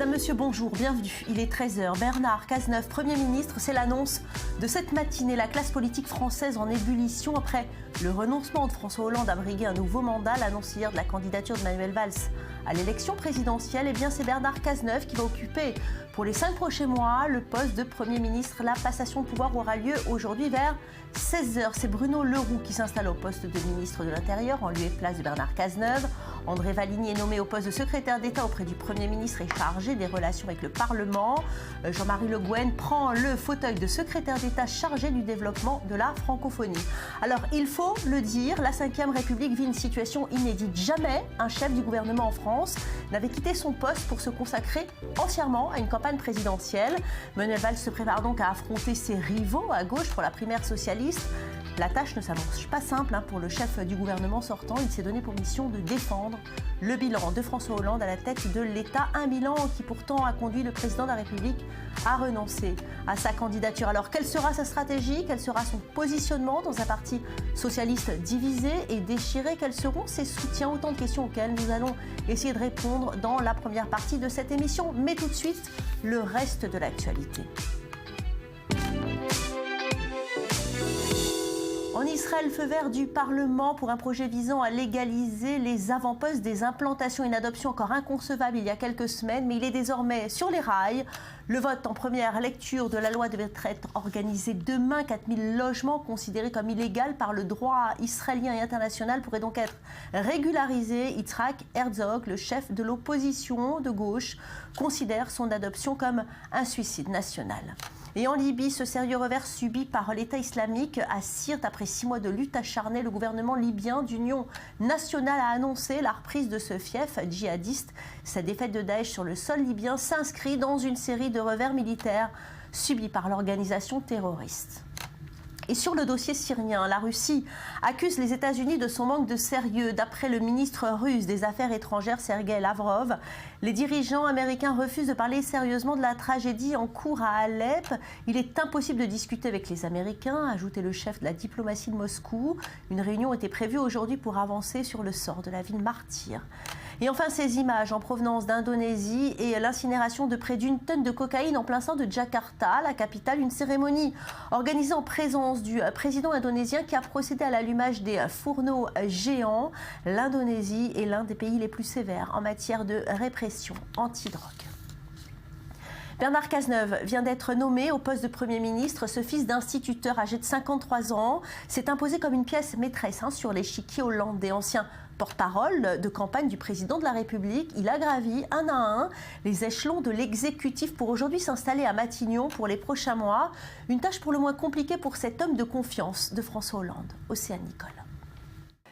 Madame, Monsieur, bonjour, bienvenue. Il est 13h. Bernard Cazeneuve, Premier ministre, c'est l'annonce de cette matinée. La classe politique française en ébullition après le renoncement de François Hollande à briguer un nouveau mandat. L'annonce hier de la candidature de Manuel Valls à l'élection présidentielle. Eh bien, c'est Bernard Cazeneuve qui va occuper pour les 5 prochains mois le poste de Premier ministre. La passation de pouvoir aura lieu aujourd'hui vers 16h. C'est Bruno Le Roux qui s'installe au poste de ministre de l'Intérieur en lieu et place de Bernard Cazeneuve. André Valigny est nommé au poste de secrétaire d'État auprès du Premier ministre et chargé des relations avec le Parlement. Jean-Marie Le Guen prend le fauteuil de secrétaire d'État chargé du développement de la francophonie. Alors, il faut le dire, la Ve République vit une situation inédite. Jamais un chef du gouvernement en France n'avait quitté son poste pour se consacrer entièrement à une campagne présidentielle. Manuel Valls se prépare donc à affronter ses rivaux à gauche pour la primaire socialiste. La tâche ne s'annonce pas simple pour le chef du gouvernement sortant. Il s'est donné pour mission de défendre le bilan de François Hollande à la tête de l'État. Un bilan qui pourtant a conduit le président de la République à renoncer à sa candidature. Alors quelle sera sa stratégie? Quel sera son positionnement dans un parti socialiste divisé et déchiré? Quels seront ses soutiens? Autant de questions auxquelles nous allons essayer de répondre dans la première partie de cette émission. Mais tout de suite, le reste de l'actualité. En Israël, feu vert du Parlement pour un projet visant à légaliser les avant-postes des implantations. Une adoption encore inconcevable il y a quelques semaines, mais il est désormais sur les rails. Le vote en première lecture de la loi devait être organisé demain. 4000 logements considérés comme illégaux par le droit israélien et international pourraient donc être régularisés. Yitzhak Herzog, le chef de l'opposition de gauche, considère son adoption comme un suicide national. Et en Libye, ce sérieux revers subi par l'État islamique à Sirte. Après 6 mois de lutte acharnée, le gouvernement libyen d'union nationale a annoncé la reprise de ce fief djihadiste. Sa défaite de Daesh sur le sol libyen s'inscrit dans une série de revers militaires subis par l'organisation terroriste. Et sur le dossier syrien, la Russie accuse les États-Unis de son manque de sérieux. D'après le ministre russe des Affaires étrangères, Sergei Lavrov, les dirigeants américains refusent de parler sérieusement de la tragédie en cours à Alep. Il est impossible de discuter avec les Américains, a ajouté le chef de la diplomatie de Moscou. Une réunion était prévue aujourd'hui pour avancer sur le sort de la ville martyre. Et enfin, ces images en provenance d'Indonésie et l'incinération de près d'1 tonne de cocaïne en plein centre de Jakarta, la capitale. Une cérémonie organisée en présence du président indonésien qui a procédé à l'allumage des fourneaux géants. L'Indonésie est l'un des pays les plus sévères en matière de répression anti-drogue. Bernard Cazeneuve vient d'être nommé au poste de Premier ministre. Ce fils d'instituteur âgé de 53 ans s'est imposé comme une pièce maîtresse sur l'échiquier hollandais. Ancien porte-parole de campagne du président de la République, il a gravi un à un les échelons de l'exécutif pour aujourd'hui s'installer à Matignon pour les prochains mois. Une tâche pour le moins compliquée pour cet homme de confiance de François Hollande. Océane Nicole.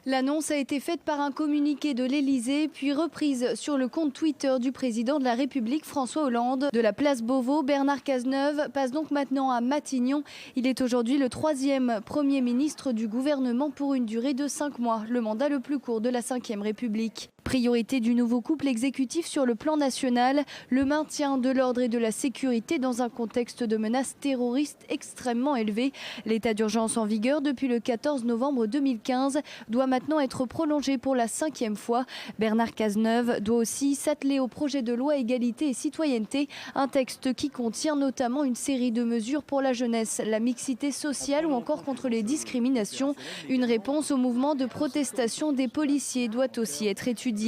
L'annonce a été faite par un communiqué de l'Élysée, puis reprise sur le compte Twitter du président de la République François Hollande. De la place Beauvau, Bernard Cazeneuve passe donc maintenant à Matignon. Il est aujourd'hui le 3e Premier ministre du gouvernement pour une durée de 5 mois, le mandat le plus court de la Ve République. Priorité du nouveau couple exécutif sur le plan national, le maintien de l'ordre et de la sécurité dans un contexte de menaces terroristes extrêmement élevé. L'état d'urgence en vigueur depuis le 14 novembre 2015 doit maintenant être prolongé pour la 5e fois. Bernard Cazeneuve doit aussi s'atteler au projet de loi égalité et citoyenneté, un texte qui contient notamment une série de mesures pour la jeunesse, la mixité sociale ou encore contre les discriminations. Une réponse au mouvement de protestation des policiers doit aussi être étudiée.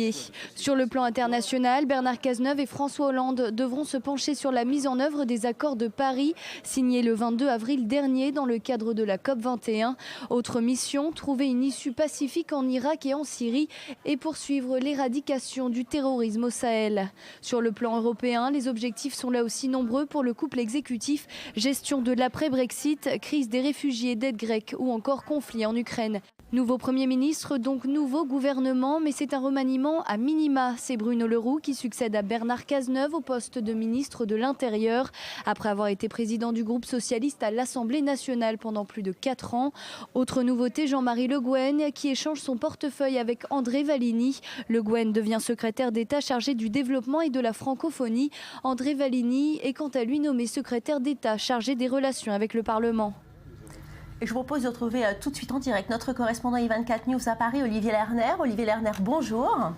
Sur le plan international, Bernard Cazeneuve et François Hollande devront se pencher sur la mise en œuvre des accords de Paris, signés le 22 avril dernier dans le cadre de la COP21. Autre mission, trouver une issue pacifique en Irak et en Syrie et poursuivre l'éradication du terrorisme au Sahel. Sur le plan européen, les objectifs sont là aussi nombreux pour le couple exécutif. Gestion de l'après-Brexit, crise des réfugiés, dette grecque ou encore conflit en Ukraine. Nouveau Premier ministre, donc nouveau gouvernement, mais c'est un remaniement à minima. C'est Bruno Le Roux qui succède à Bernard Cazeneuve au poste de ministre de l'Intérieur. Après avoir été président du groupe socialiste à l'Assemblée nationale pendant plus de 4 ans. Autre nouveauté, Jean-Marie Le Guen qui échange son portefeuille avec André Valigny. Le Guen devient secrétaire d'État chargé du développement et de la francophonie. André Valigny est quant à lui nommé secrétaire d'État chargé des relations avec le Parlement. Et je vous propose de retrouver tout de suite en direct notre correspondant I24 News à Paris, Olivier Lerner. Olivier Lerner, bonjour.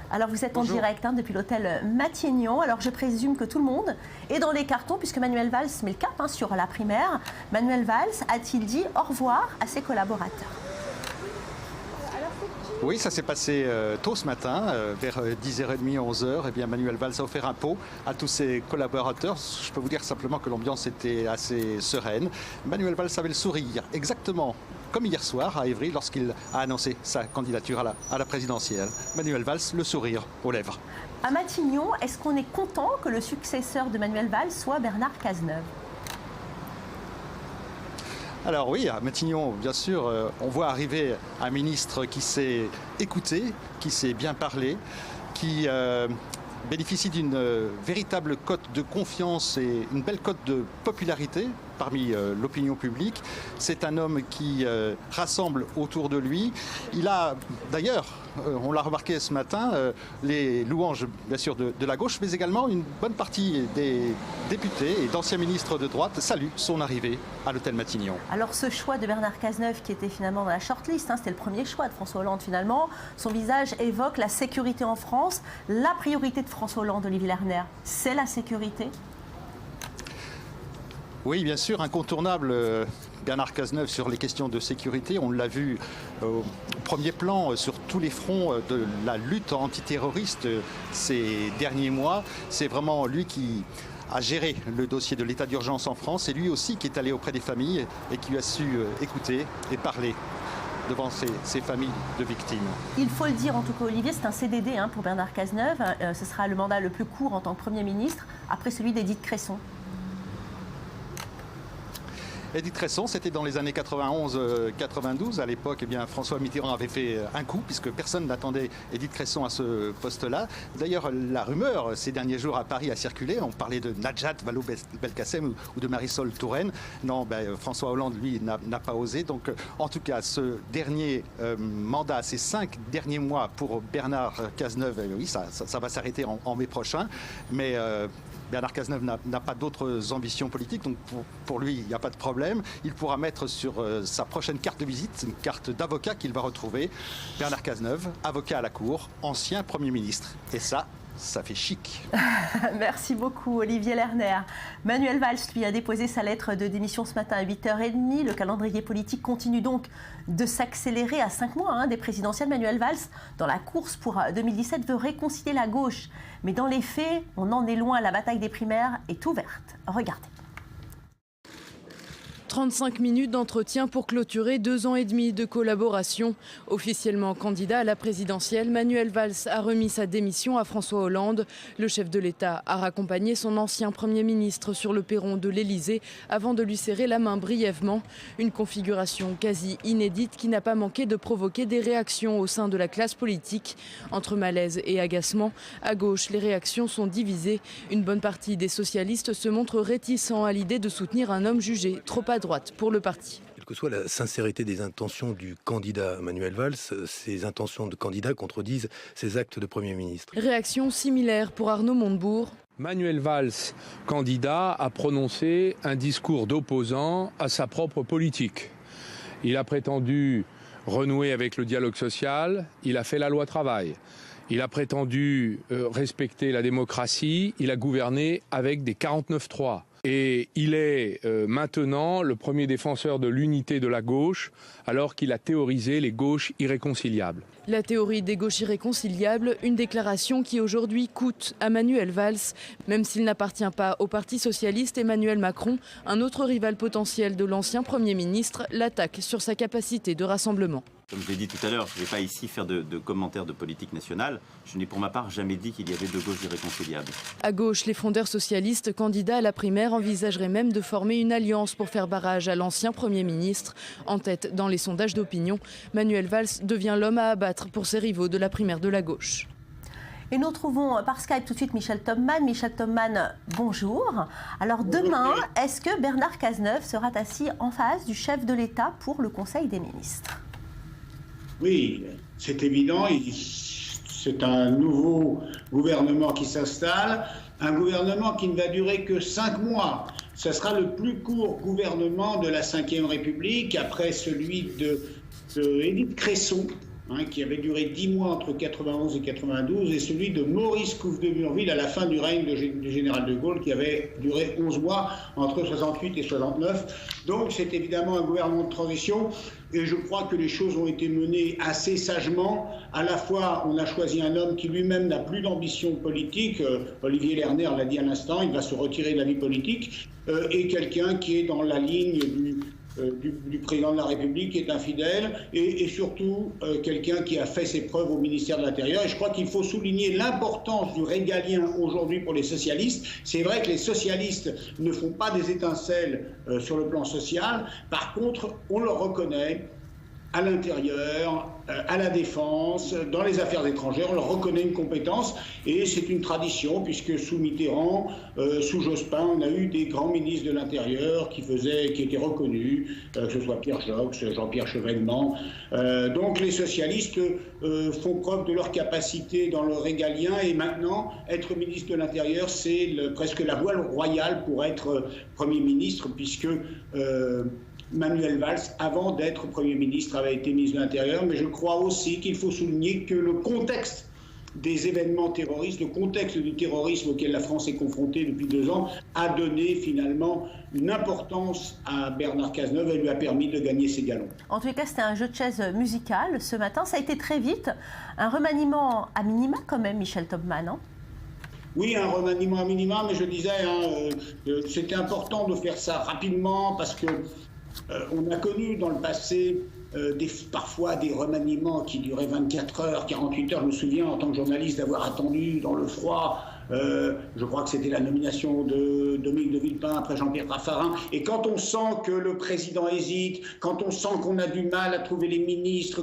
Alors vous êtes Bonjour. en direct depuis l'hôtel Matignon. Alors je présume que tout le monde est dans les cartons puisque Manuel Valls met le cap sur la primaire. Manuel Valls a-t-il dit au revoir à ses collaborateurs? Oui, ça s'est passé tôt ce matin, vers 10h30, 11h. Eh bien, Manuel Valls a offert un pot à tous ses collaborateurs. Je peux vous dire simplement que l'ambiance était assez sereine. Manuel Valls avait le sourire, exactement comme hier soir à Évry, lorsqu'il a annoncé sa candidature à la présidentielle. Manuel Valls, le sourire aux lèvres. À Matignon, est-ce qu'on est content que le successeur de Manuel Valls soit Bernard Cazeneuve? Alors oui, à Matignon, bien sûr, on voit arriver un ministre qui sait écouter, qui sait bien parler, qui bénéficie d'une véritable cote de confiance et une belle cote de popularité parmi l'opinion publique. C'est un homme qui rassemble autour de lui. Il a d'ailleurs, on l'a remarqué ce matin, les louanges bien sûr de la gauche, mais également une bonne partie des députés et d'anciens ministres de droite saluent son arrivée à l'hôtel Matignon. Alors ce choix de Bernard Cazeneuve qui était finalement dans la shortlist, c'était le premier choix de François Hollande finalement, son visage évoque la sécurité en France. La priorité de François Hollande, Olivier Lerner, c'est la sécurité? Oui, bien sûr, incontournable. Bernard Cazeneuve sur les questions de sécurité, on l'a vu au premier plan sur tous les fronts de la lutte antiterroriste ces derniers mois. C'est vraiment lui qui a géré le dossier de l'état d'urgence en France. C'est lui aussi qui est allé auprès des familles et qui a su écouter et parler devant ces familles de victimes. Il faut le dire en tout cas, Olivier, c'est un CDD pour Bernard Cazeneuve. Ce sera le mandat le plus court en tant que Premier ministre, après celui d'Édith Cresson. Édith Cresson, c'était dans les années 91-92. À l'époque, François Mitterrand avait fait un coup, puisque personne n'attendait Édith Cresson à ce poste-là. D'ailleurs, la rumeur, ces derniers jours à Paris, a circulé. On parlait de Najat Vallaud-Belkacem ou de Marisol Touraine. Non, François Hollande, lui, n'a pas osé. Donc, en tout cas, ce dernier mandat, ces 5 derniers mois pour Bernard Cazeneuve, oui, ça va s'arrêter en mai prochain. Mais Bernard Cazeneuve n'a pas d'autres ambitions politiques, donc pour lui, il n'y a pas de problème. Il pourra mettre sur sa prochaine carte de visite, une carte d'avocat qu'il va retrouver. Bernard Cazeneuve, avocat à la Cour, ancien Premier ministre. Et ça fait chic. Merci beaucoup, Olivier Lerner. Manuel Valls, lui, a déposé sa lettre de démission ce matin à 8h30. Le calendrier politique continue donc de s'accélérer à 5 mois des présidentielles. Manuel Valls, dans la course pour 2017, veut réconcilier la gauche. Mais dans les faits, on en est loin. La bataille des primaires est ouverte. Regardez. 35 minutes d'entretien pour clôturer 2 ans et demi de collaboration. Officiellement candidat à la présidentielle, Manuel Valls a remis sa démission à François Hollande. Le chef de l'État a raccompagné son ancien Premier ministre sur le perron de l'Élysée avant de lui serrer la main brièvement. Une configuration quasi inédite qui n'a pas manqué de provoquer des réactions au sein de la classe politique. Entre malaise et agacement, à gauche, les réactions sont divisées. Une bonne partie des socialistes se montrent réticents à l'idée de soutenir un homme jugé trop à droite pour le parti. Quelle que soit la sincérité des intentions du candidat Manuel Valls, ces intentions de candidat contredisent ses actes de Premier ministre. Réaction similaire pour Arnaud Montebourg. Manuel Valls, candidat, a prononcé un discours d'opposant à sa propre politique. Il a prétendu renouer avec le dialogue social, il a fait la loi travail. Il a prétendu respecter la démocratie, il a gouverné avec des 49-3. Et il est maintenant le premier défenseur de l'unité de la gauche, alors qu'il a théorisé les gauches irréconciliables. La théorie des gauches irréconciliables, une déclaration qui aujourd'hui coûte à Manuel Valls. Même s'il n'appartient pas au Parti socialiste, Emmanuel Macron, un autre rival potentiel de l'ancien Premier ministre, l'attaque sur sa capacité de rassemblement. Comme je l'ai dit tout à l'heure, je ne vais pas ici faire de commentaires de politique nationale. Je n'ai pour ma part jamais dit qu'il y avait deux gauches irréconciliables. À gauche, les frondeurs socialistes, candidats à la primaire, envisageraient même de former une alliance pour faire barrage à l'ancien Premier ministre. En tête dans les sondages d'opinion, Manuel Valls devient l'homme à abattre pour ses rivaux de la primaire de la gauche. Et nous retrouvons par Skype tout de suite Michel Thommann. Michel Thommann, bonjour. Alors demain, est-ce que Bernard Cazeneuve sera assis en face du chef de l'État pour le Conseil des ministres ? Oui, c'est évident. C'est un nouveau gouvernement qui s'installe. Un gouvernement qui ne va durer que 5 mois. Ce sera le plus court gouvernement de la Ve République, après celui de Édith Cresson, qui avait duré 10 mois entre 91 et 92, et celui de Maurice Couve de Murville à la fin du règne du général de Gaulle, qui avait duré 11 mois entre 68 et 69. Donc c'est évidemment un gouvernement de transition, et je crois que les choses ont été menées assez sagement. À la fois, on a choisi un homme qui lui-même n'a plus d'ambition politique, Olivier Lerner l'a dit à l'instant, il va se retirer de la vie politique, et quelqu'un qui est dans la ligne du président de la République, qui est un fidèle, et surtout quelqu'un qui a fait ses preuves au ministère de l'Intérieur. Et je crois qu'il faut souligner l'importance du régalien aujourd'hui pour les socialistes. C'est vrai que les socialistes ne font pas des étincelles sur le plan social. Par contre, on leur reconnaît à l'intérieur, à la défense, dans les affaires étrangères, on leur reconnaît une compétence, et c'est une tradition, puisque sous Mitterrand, sous Jospin, on a eu des grands ministres de l'Intérieur qui étaient reconnus, que ce soit Pierre Jox, Jean-Pierre Chevènement. Donc les socialistes font preuve de leur capacité dans le régalien, et maintenant, être ministre de l'Intérieur, c'est presque la voie royale pour être Premier ministre, puisque Manuel Valls, avant d'être Premier ministre, avait été ministre de l'Intérieur, mais je crois aussi qu'il faut souligner que le contexte des événements terroristes, le contexte du terrorisme auquel la France est confrontée depuis 2 ans, a donné finalement une importance à Bernard Cazeneuve et lui a permis de gagner ses galons. En tous les cas, c'était un jeu de chaises musical ce matin. Ça a été très vite. Un remaniement à minima quand même, Michel Tobmann, hein? Oui, un remaniement à minima, mais je disais, c'était important de faire ça rapidement parce que on a connu dans le passé parfois des remaniements qui duraient 24 heures, 48 heures. Je me souviens en tant que journaliste d'avoir attendu dans le froid, je crois que c'était la nomination de Dominique de Villepin après Jean-Pierre Raffarin. Et quand on sent que le président hésite, quand on sent qu'on a du mal à trouver les ministres,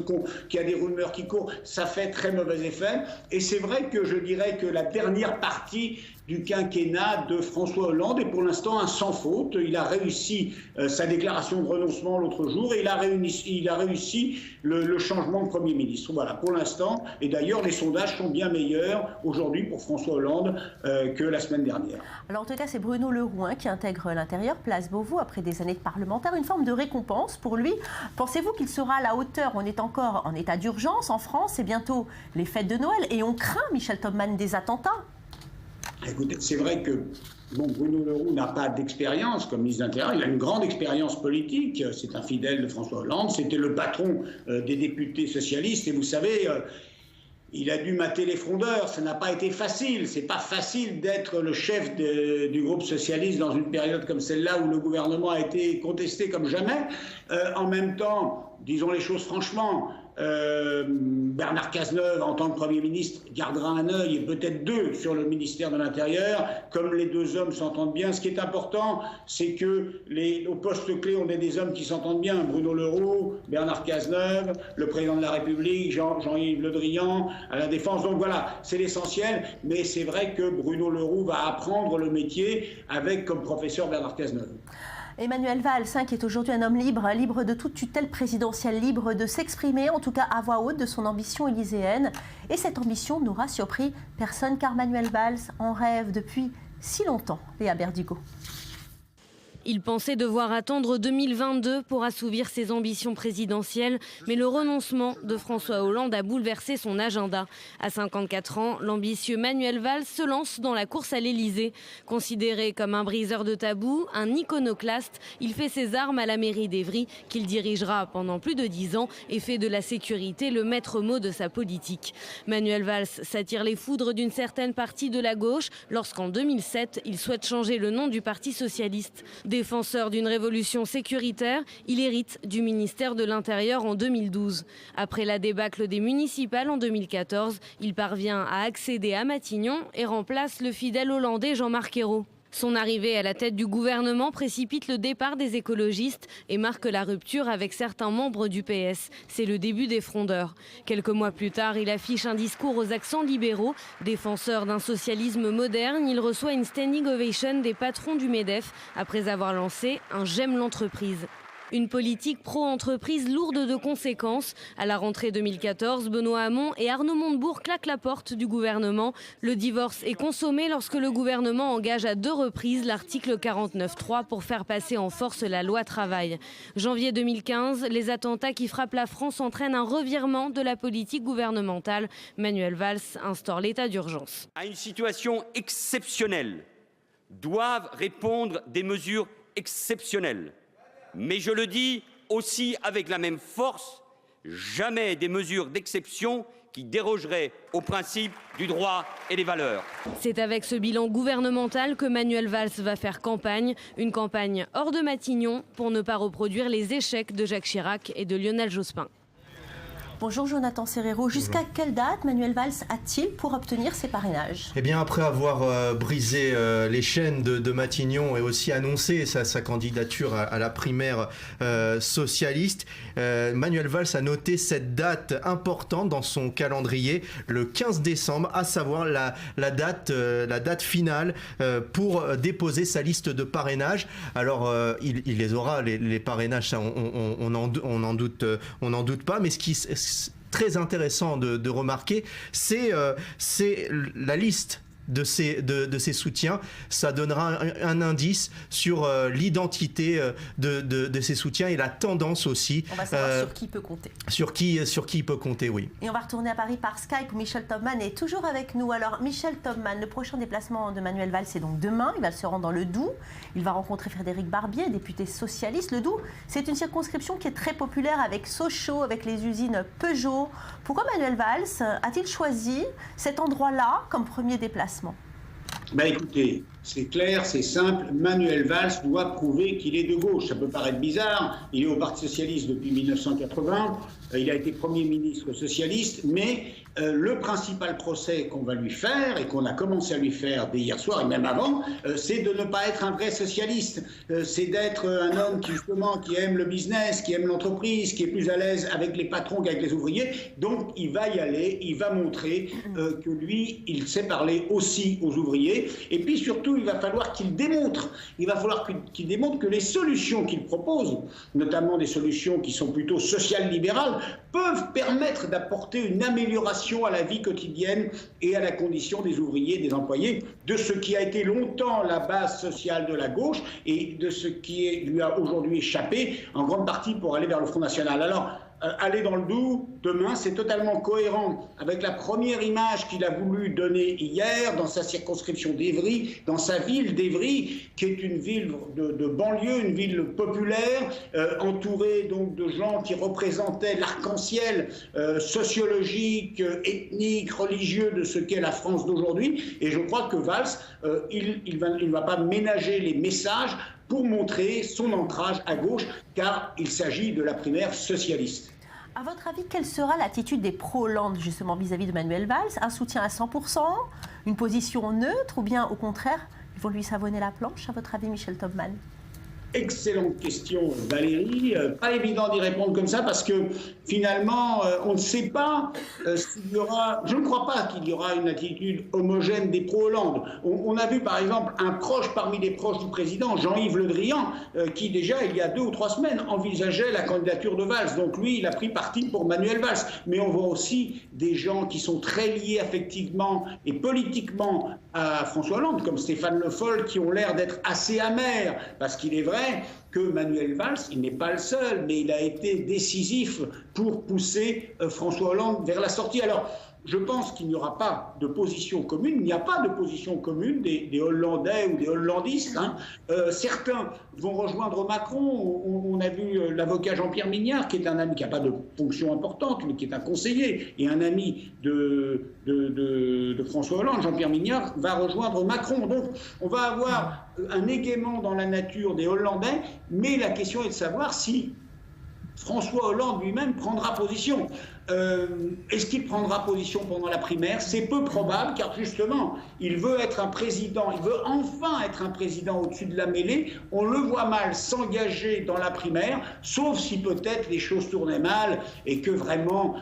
qu'il y a des rumeurs qui courent, ça fait très mauvais effet. Et c'est vrai que je dirais que la dernière partie du quinquennat de François Hollande est pour l'instant un sans faute. Il a réussi sa déclaration de renoncement l'autre jour, et il a réussi le changement de Premier ministre. Voilà, pour l'instant. Et d'ailleurs, les sondages sont bien meilleurs aujourd'hui pour François Hollande que la semaine dernière. Alors en tout cas, c'est Bruno Le Roux qui intègre l'Intérieur, place Beauvau, après des années de parlementaire. Une forme de récompense pour lui. Pensez-vous qu'il sera à la hauteur? On est encore en état d'urgence en France, c'est bientôt les fêtes de Noël, et on craint, Michel Tobmann, des attentats. Écoutez, c'est vrai que Bruno Le Roux n'a pas d'expérience comme ministre de l'Intérieur. Il a une grande expérience politique. C'est un fidèle de François Hollande. C'était le patron des députés socialistes. Et vous savez, il a dû mater les frondeurs. Ça n'a pas été facile. C'est pas facile d'être le chef du groupe socialiste dans une période comme celle-là où le gouvernement a été contesté comme jamais. En même temps, disons les choses franchement, Bernard Cazeneuve, en tant que Premier ministre, gardera un œil, et peut-être 2, sur le ministère de l'Intérieur. Comme les 2 hommes s'entendent bien, ce qui est important, c'est que au poste clé, on ait des hommes qui s'entendent bien. Bruno Le Roux, Bernard Cazeneuve, le président de la République, Jean-Yves Le Drian, à la Défense. Donc voilà, c'est l'essentiel. Mais c'est vrai que Bruno Le Roux va apprendre le métier avec comme professeur Bernard Cazeneuve. Manuel Valls, qui est aujourd'hui un homme libre, libre de toute tutelle présidentielle, libre de s'exprimer, en tout cas à voix haute, de son ambition élyséenne. Et cette ambition n'aura surpris personne, car Manuel Valls en rêve depuis si longtemps. Léa Berdugo. Il pensait devoir attendre 2022 pour assouvir ses ambitions présidentielles, mais le renoncement de François Hollande a bouleversé son agenda. À 54 ans, l'ambitieux Manuel Valls se lance dans la course à l'Élysée. Considéré comme un briseur de tabous, un iconoclaste, il fait ses armes à la mairie d'Évry, qu'il dirigera pendant plus de 10 ans et fait de la sécurité le maître mot de sa politique. Manuel Valls s'attire les foudres d'une certaine partie de la gauche lorsqu'en 2007, il souhaite changer le nom du Parti socialiste. Défenseur d'une révolution sécuritaire, il hérite du ministère de l'Intérieur en 2012. Après la débâcle des municipales en 2014, il parvient à accéder à Matignon et remplace le fidèle hollandais Jean-Marc Ayrault. Son arrivée à la tête du gouvernement précipite le départ des écologistes et marque la rupture avec certains membres du PS. C'est le début des frondeurs. Quelques mois plus tard, il affiche un discours aux accents libéraux. Défenseur d'un socialisme moderne, il reçoit une standing ovation des patrons du MEDEF après avoir lancé un « J'aime l'entreprise ». Une politique pro-entreprise lourde de conséquences. À la rentrée 2014, Benoît Hamon et Arnaud Montebourg claquent la porte du gouvernement. Le divorce est consommé lorsque le gouvernement engage à 2 reprises l'article 49.3 pour faire passer en force la loi travail. Janvier 2015, les attentats qui frappent la France entraînent un revirement de la politique gouvernementale. Manuel Valls instaure l'état d'urgence. À une situation exceptionnelle, doivent répondre des mesures exceptionnelles. Mais je le dis aussi avec la même force, jamais des mesures d'exception qui dérogeraient aux principes du droit et des valeurs. C'est avec ce bilan gouvernemental que Manuel Valls va faire campagne. Une campagne hors de Matignon pour ne pas reproduire les échecs de Jacques Chirac et de Lionel Jospin. Bonjour Jonathan Serrero. Jusqu'à quelle date Manuel Valls a-t-il pour obtenir ses parrainages ? Eh bien, après avoir brisé les chaînes de Matignon et aussi annoncé sa candidature à la primaire socialiste, Manuel Valls a noté cette date importante dans son calendrier, le 15 décembre, à savoir la date finale pour déposer sa liste de parrainages. Alors, il les aura, les parrainages, ça, on n'en doute pas, mais ce qui très intéressant de remarquer, c'est la liste de ses soutiens. Ça donnera un indice sur l'identité de ses soutiens et la tendance aussi. On va savoir sur qui il peut compter. Sur qui il peut compter, oui. Et on va retourner à Paris par Skype où Michel Tobman est toujours avec nous. Alors Michel Tobman, le prochain déplacement de Manuel Valls c'est donc demain. Il va se rendre dans le Doubs. Il va rencontrer Frédéric Barbier, député socialiste. Le Doubs, c'est une circonscription qui est très populaire avec Sochaux, avec les usines Peugeot. Pourquoi Manuel Valls a-t-il choisi cet endroit-là comme premier déplacement ? Écoutez, c'est clair, c'est simple. Manuel Valls doit prouver qu'il est de gauche. Ça peut paraître bizarre. Il est au Parti socialiste depuis 1980. Il a été Premier ministre socialiste. Mais le principal procès qu'on va lui faire et qu'on a commencé à lui faire dès hier soir et même avant, c'est de ne pas être un vrai socialiste. C'est d'être un homme qui aime le business, qui aime l'entreprise, qui est plus à l'aise avec les patrons qu'avec les ouvriers. Donc il va y aller, il va montrer que lui, il sait parler aussi aux ouvriers. Et puis surtout, il va falloir qu'il démontre. Il va falloir qu'il démontre que les solutions qu'il propose, notamment des solutions qui sont plutôt social-libérales, peuvent permettre d'apporter une amélioration à la vie quotidienne et à la condition des ouvriers, des employés, de ce qui a été longtemps la base sociale de la gauche et de ce qui lui a aujourd'hui échappé, en grande partie pour aller vers le Front National. Alors, aller dans le Doubs, demain, c'est totalement cohérent avec la première image qu'il a voulu donner hier dans sa circonscription d'Évry, dans sa ville d'Évry, qui est une ville de banlieue, une ville populaire, entourée donc de gens qui représentaient l'arc-en-ciel sociologique, ethnique, religieux de ce qu'est la France d'aujourd'hui. Et je crois que Valls, il ne va pas ménager les messages pour montrer son ancrage à gauche, car il s'agit de la primaire socialiste. À votre avis, quelle sera l'attitude des pro-Hollande justement vis-à-vis de Manuel Valls ? Un soutien à 100%, une position neutre, ou bien au contraire, ils vont lui savonner la planche, à votre avis, Michel Tobman ? Excellente question, Valérie. Pas évident d'y répondre comme ça parce que finalement, on ne sait pas s'il y aura. Je ne crois pas qu'il y aura une attitude homogène des pro-Hollande. On a vu par exemple un proche parmi les proches du président, Jean-Yves Le Drian, qui déjà il y a 2 ou 3 semaines envisageait la candidature de Valls. Donc lui, il a pris parti pour Manuel Valls. Mais on voit aussi des gens qui sont très liés affectivement et politiquement à François Hollande, comme Stéphane Le Foll, qui ont l'air d'être assez amers, parce qu'il est vrai que Manuel Valls, il n'est pas le seul, mais il a été décisif pour pousser François Hollande vers la sortie. Alors, je pense qu'il n'y aura pas de position commune. Il n'y a pas de position commune des Hollandais ou des Hollandistes. Certains vont rejoindre Macron. On a vu l'avocat Jean-Pierre Mignard, qui est un ami qui n'a pas de fonction importante, mais qui est un conseiller et un ami de François Hollande. Jean-Pierre Mignard va rejoindre Macron. Donc, on va avoir un égaiement dans la nature des Hollandais, mais la question est de savoir si François Hollande lui-même prendra position. Est-ce qu'il prendra position pendant la primaire ? C'est peu probable, car justement, il veut être un président, il veut enfin être un président au-dessus de la mêlée. On le voit mal s'engager dans la primaire, sauf si peut-être les choses tournaient mal et que vraiment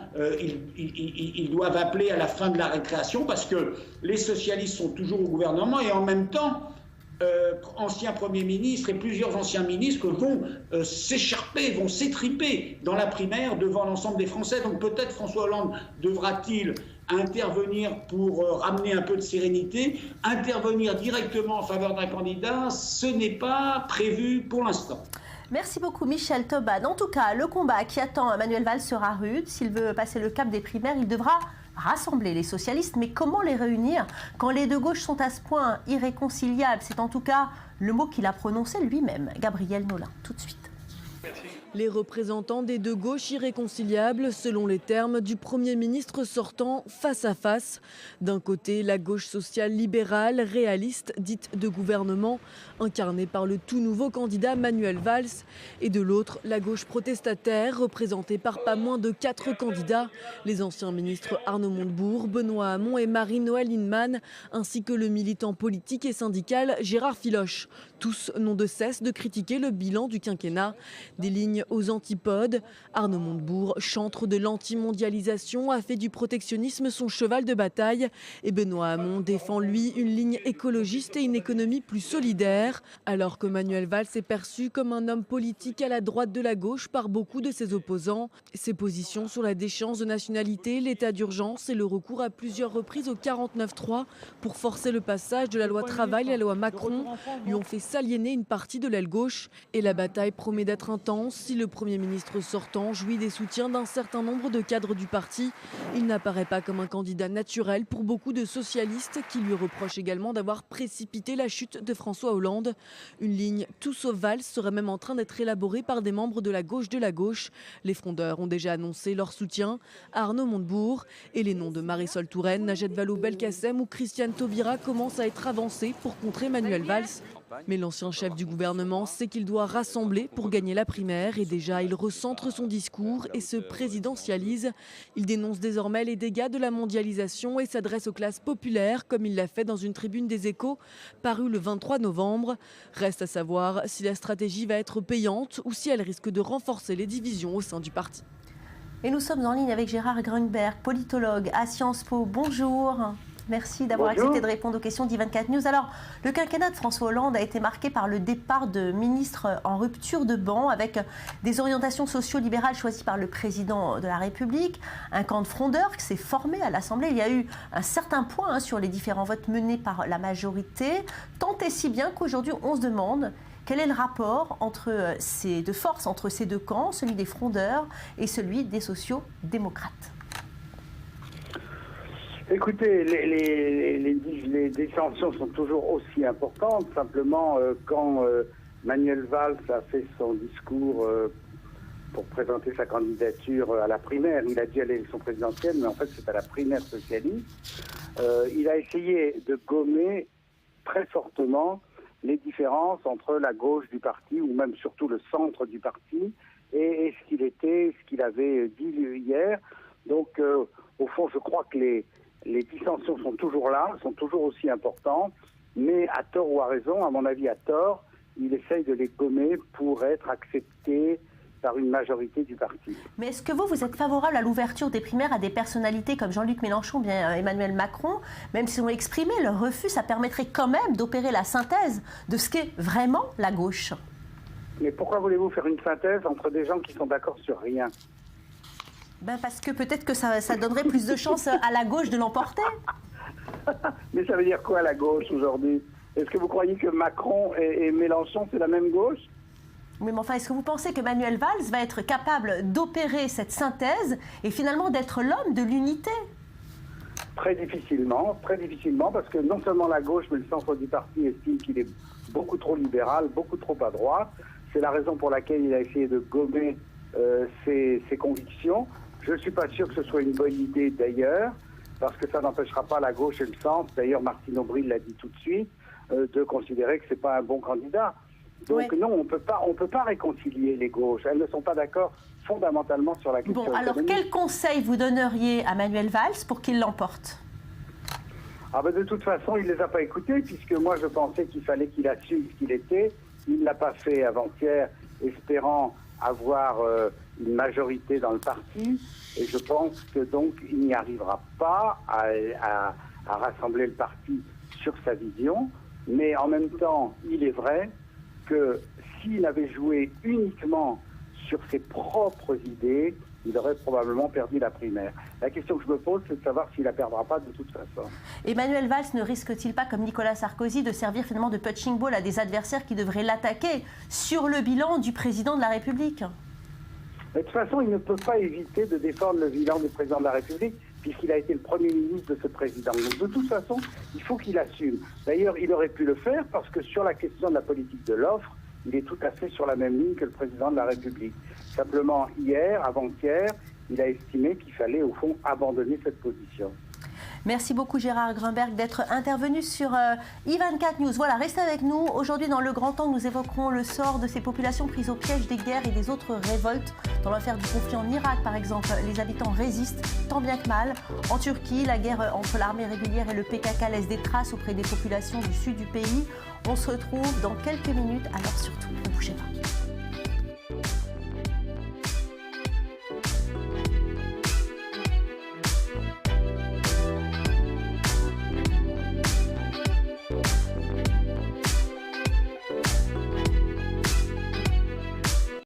ils doivent appeler à la fin de la récréation, parce que les socialistes sont toujours au gouvernement et en même temps, anciens premiers ministres et plusieurs anciens ministres vont s'écharper, vont s'étriper dans la primaire devant l'ensemble des Français. Donc peut-être François Hollande devra-t-il intervenir pour ramener un peu de sérénité, intervenir directement en faveur d'un candidat. Ce n'est pas prévu pour l'instant. Merci beaucoup Michel Thoban. En tout cas, le combat qui attend Manuel Valls sera rude. S'il veut passer le cap des primaires, il devra rassembler les socialistes. Mais comment les réunir quand les deux gauches sont à ce point irréconciliables? C'est en tout cas le mot qu'il a prononcé lui-même. Gabriel Nolin, tout de suite. Les représentants des deux gauches irréconciliables, selon les termes du Premier ministre sortant, face à face. D'un côté, la gauche sociale libérale, réaliste, dite de gouvernement, incarnée par le tout nouveau candidat Manuel Valls. Et de l'autre, la gauche protestataire, représentée par pas moins de 4 candidats. Les anciens ministres Arnaud Montebourg, Benoît Hamon et Marie-Noëlle Lienemann, ainsi que le militant politique et syndical Gérard Filoche. Tous n'ont de cesse de critiquer le bilan du quinquennat. Des lignes aux antipodes. Arnaud Montebourg, chantre de l'antimondialisation, a fait du protectionnisme son cheval de bataille. Et Benoît Hamon défend, lui, une ligne écologiste et une économie plus solidaire. Alors que Manuel Valls est perçu comme un homme politique à la droite de la gauche par beaucoup de ses opposants. Ses positions sur la déchéance de nationalité, l'état d'urgence et le recours à plusieurs reprises au 49.3 pour forcer le passage de la loi travail et la loi Macron lui ont fait s'aliéner une partie de l'aile gauche. Et la bataille promet d'être intense si le Premier ministre sortant jouit des soutiens d'un certain nombre de cadres du parti. Il n'apparaît pas comme un candidat naturel pour beaucoup de socialistes qui lui reprochent également d'avoir précipité la chute de François Hollande. Une ligne tout sauf Valls serait même en train d'être élaborée par des membres de la gauche. Les frondeurs ont déjà annoncé leur soutien à Arnaud Montebourg et les noms de Marisol Touraine, Najat Vallaud-Belkacem ou Christiane Taubira commencent à être avancés pour contrer Manuel Valls. Mais l'ancien chef du gouvernement sait qu'il doit rassembler pour gagner la primaire et déjà il recentre son discours et se présidentialise. Il dénonce désormais les dégâts de la mondialisation et s'adresse aux classes populaires comme il l'a fait dans une tribune des Échos parue le 23 novembre. Reste à savoir si la stratégie va être payante ou si elle risque de renforcer les divisions au sein du parti. Et nous sommes en ligne avec Gérard Grunberg, politologue à Sciences Po. Bonjour. Merci d'avoir accepté de répondre aux questions d'I24 News. Alors, le quinquennat de François Hollande a été marqué par le départ de ministres en rupture de banc avec des orientations socio-libérales choisies par le président de la République, un camp de frondeurs qui s'est formé à l'Assemblée. Il y a eu un certain point sur les différents votes menés par la majorité, tant et si bien qu'aujourd'hui on se demande quel est le rapport entre de force entre ces deux camps, celui des frondeurs et celui des sociaux-démocrates. Écoutez, les dissensions sont toujours aussi importantes. Simplement, quand Manuel Valls a fait son discours pour présenter sa candidature à la primaire, il a dit à l'élection présidentielle, mais en fait c'est à la primaire socialiste, il a essayé de gommer très fortement les différences entre la gauche du parti, ou même surtout le centre du parti, et ce qu'il avait dit hier. Donc, au fond, je crois que les dissensions sont toujours là, sont toujours aussi importantes, mais à tort ou à raison, à mon avis à tort, il essaye de les gommer pour être accepté par une majorité du parti. Mais est-ce que vous êtes favorable à l'ouverture des primaires à des personnalités comme Jean-Luc Mélenchon, bien Emmanuel Macron, même si on exprimé leur refus, ça permettrait quand même d'opérer la synthèse de ce qu'est vraiment la gauche? Mais pourquoi voulez-vous faire une synthèse entre des gens qui sont d'accord sur rien? Parce que peut-être que ça donnerait plus de chances à la gauche de l'emporter. Mais ça veut dire quoi la gauche aujourd'hui? Est-ce que vous croyez que Macron et Mélenchon c'est la même gauche? Oui, mais enfin, est-ce que vous pensez que Manuel Valls va être capable d'opérer cette synthèse et finalement d'être l'homme de l'unité? Très difficilement, parce que non seulement la gauche, mais le centre du parti estime qu'il est beaucoup trop libéral, beaucoup trop à droite. C'est la raison pour laquelle il a essayé de gommer ses convictions. Je ne suis pas sûr que ce soit une bonne idée d'ailleurs, parce que ça n'empêchera pas la gauche et le centre, d'ailleurs Martine Aubry l'a dit tout de suite, de considérer que ce n'est pas un bon candidat. Donc non, on peut pas réconcilier les gauches. Elles ne sont pas d'accord fondamentalement sur la question. Bon, alors quel conseil vous donneriez à Manuel Valls pour qu'il l'emporte? De toute façon, il ne les a pas écoutés, puisque moi je pensais qu'il fallait qu'il assume ce qu'il était. Il ne l'a pas fait avant-hier, espérant avoir une majorité dans le parti. Et je pense que donc il n'y arrivera pas à rassembler le parti sur sa vision. Mais en même temps, il est vrai que s'il avait joué uniquement sur ses propres idées, il aurait probablement perdu la primaire. La question que je me pose, c'est de savoir s'il la perdra pas de toute façon. Emmanuel Valls ne risque-t-il pas, comme Nicolas Sarkozy, de servir finalement de punching ball à des adversaires qui devraient l'attaquer sur le bilan du président de la République? Mais de toute façon, il ne peut pas éviter de défendre le bilan du président de la République, puisqu'il a été le Premier ministre de ce président. Donc de toute façon, il faut qu'il assume. D'ailleurs, il aurait pu le faire parce que sur la question de la politique de l'offre, il est tout à fait sur la même ligne que le président de la République. Simplement, hier, avant-hier, il a estimé qu'il fallait, au fond, abandonner cette position. Merci beaucoup Gérard Grunberg d'être intervenu sur I24 News. Voilà, restez avec nous. Aujourd'hui, dans le Grand Angle, nous évoquerons le sort de ces populations prises au piège des guerres et des autres révoltes. Dans l'affaire du conflit en Irak, par exemple, les habitants résistent tant bien que mal. En Turquie, la guerre entre l'armée régulière et le PKK laisse des traces auprès des populations du sud du pays. On se retrouve dans quelques minutes, alors surtout, ne bougez pas.